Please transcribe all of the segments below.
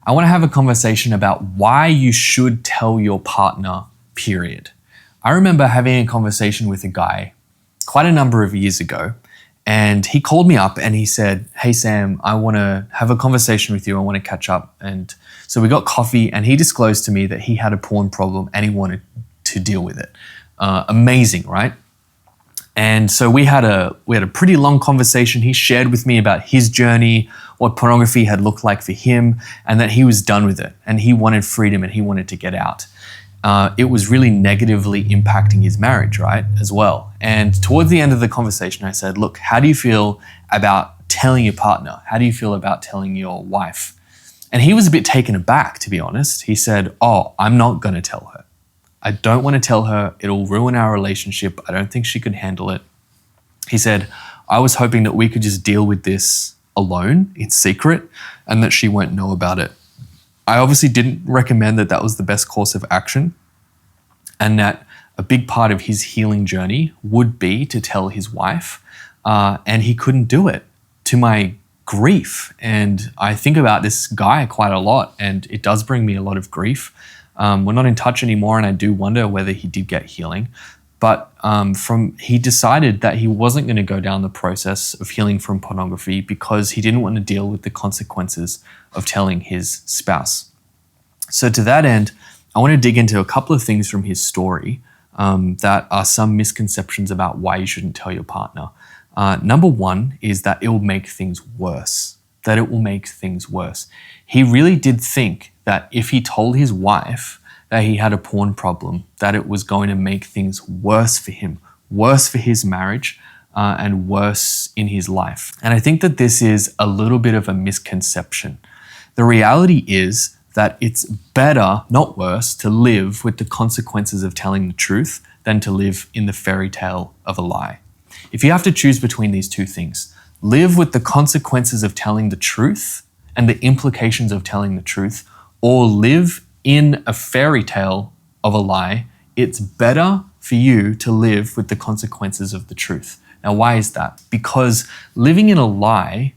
I want to have a conversation about why you should tell your partner, period. I remember having a conversation with a guy quite a number of years ago, and he called me up and he said, "Hey Sam, I want to have a conversation with you. I want to catch up." And so we got coffee and he disclosed to me that he had a porn problem and he wanted to deal with it. Amazing, right? And so we had a pretty long conversation. He shared with me about his journey, what pornography had looked like for him, and that he was done with it and he wanted freedom and he wanted to get out. It was really negatively impacting his marriage, right, as well. And towards the end of the conversation, I said, "Look, how do you feel about telling your partner? How do you feel about telling your wife?" And he was a bit taken aback, to be honest. He said, "Oh, I'm not going to tell her. I don't want to tell her. It'll ruin our relationship. I don't think she could handle it." He said, "I was hoping that we could just deal with this alone, in secret, and that she won't know about it." I obviously didn't recommend that that was the best course of action, and that a big part of his healing journey would be to tell his wife, and he couldn't do it, to my grief. And I think about this guy quite a lot, and it does bring me a lot of grief. We're not in touch anymore, and I do wonder whether he did get healing. But he decided that he wasn't going to go down the process of healing from pornography because he didn't want to deal with the consequences of telling his spouse. So to that end, I want to dig into a couple of things from his story that are some misconceptions about why you shouldn't tell your partner. Number one is that it will make things worse. That it will make things worse. He really did think that if he told his wife that he had a porn problem, that it was going to make things worse for him, worse for his marriage, and worse in his life. And I think that this is a little bit of a misconception. The reality is that it's better, not worse, to live with the consequences of telling the truth than to live in the fairy tale of a lie. If you have to choose between these two things, live with the consequences of telling the truth and the implications of telling the truth, or live in a fairy tale of a lie, it's better for you to live with the consequences of the truth. Now, why is that? Because living in a lie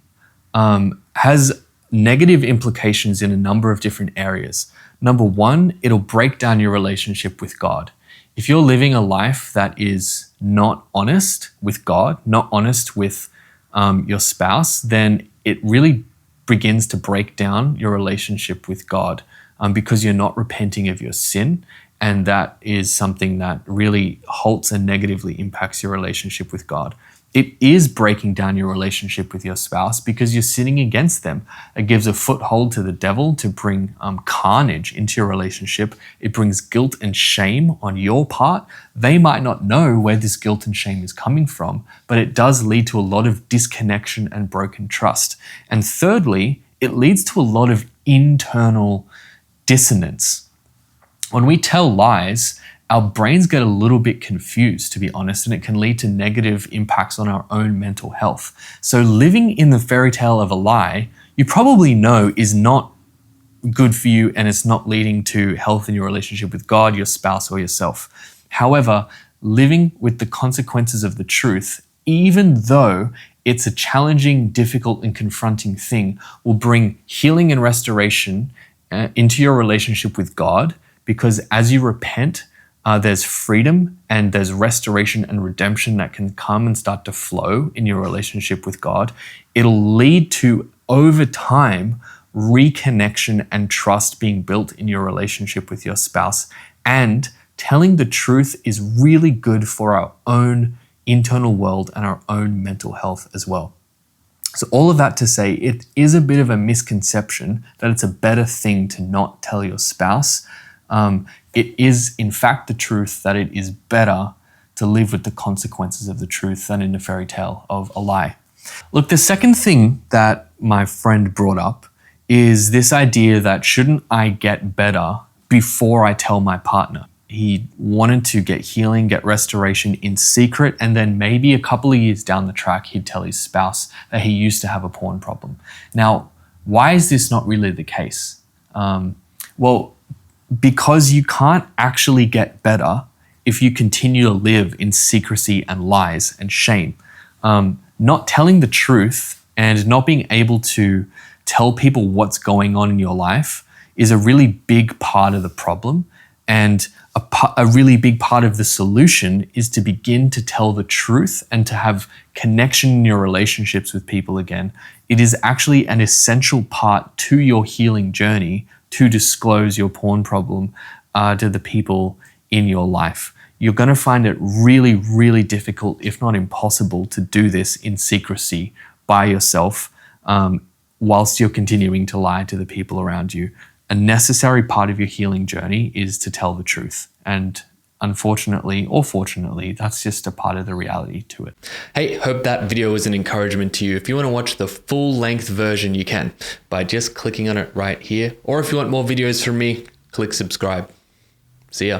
has negative implications in a number of different areas. Number one, it'll break down your relationship with God. If you're living a life that is not honest with God, not honest with your spouse, then it really begins to break down your relationship with God because you're not repenting of your sin. And that is something that really halts and negatively impacts your relationship with God. It is breaking down your relationship with your spouse because you're sinning against them. It gives a foothold to the devil to bring carnage into your relationship. It brings guilt and shame on your part. They might not know where this guilt and shame is coming from, but it does lead to a lot of disconnection and broken trust. And thirdly, it leads to a lot of internal dissonance. When we tell lies, our brains get a little bit confused, to be honest, and it can lead to negative impacts on our own mental health. So living in the fairy tale of a lie, you probably know is not good for you and it's not leading to health in your relationship with God, your spouse, or yourself. However, living with the consequences of the truth, even though it's a challenging, difficult, and confronting thing, will bring healing and restoration into your relationship with God, because as you repent, there's freedom and there's restoration and redemption that can come and start to flow in your relationship with God. It'll lead to, over time, reconnection and trust being built in your relationship with your spouse. And telling the truth is really good for our own internal world and our own mental health as well. So all of that to say, it is a bit of a misconception that it's a better thing to not tell your spouse. It is, in fact, the truth that it is better to live with the consequences of the truth than in a fairy tale of a lie. Look, the second thing that my friend brought up is this idea that shouldn't I get better before I tell my partner? He wanted to get healing, get restoration in secret, and then maybe a couple of years down the track, he'd tell his spouse that he used to have a porn problem. Now, why is this not really the case? Well, because you can't actually get better if you continue to live in secrecy and lies and shame. Not telling the truth and not being able to tell people what's going on in your life is a really big part of the problem. And a really big part of the solution is to begin to tell the truth and to have connection in your relationships with people again. It is actually an essential part to your healing journey to disclose your porn problem to the people in your life. You're going to find it really, really difficult, if not impossible, to do this in secrecy by yourself whilst you're continuing to lie to the people around you. A necessary part of your healing journey is to tell the truth. And unfortunately or fortunately, that's just a part of the reality to it. Hey, hope that video was an encouragement to you. If you want to watch the full length version, you can by just clicking on it right here. Or if you want more videos from me, click subscribe. See ya.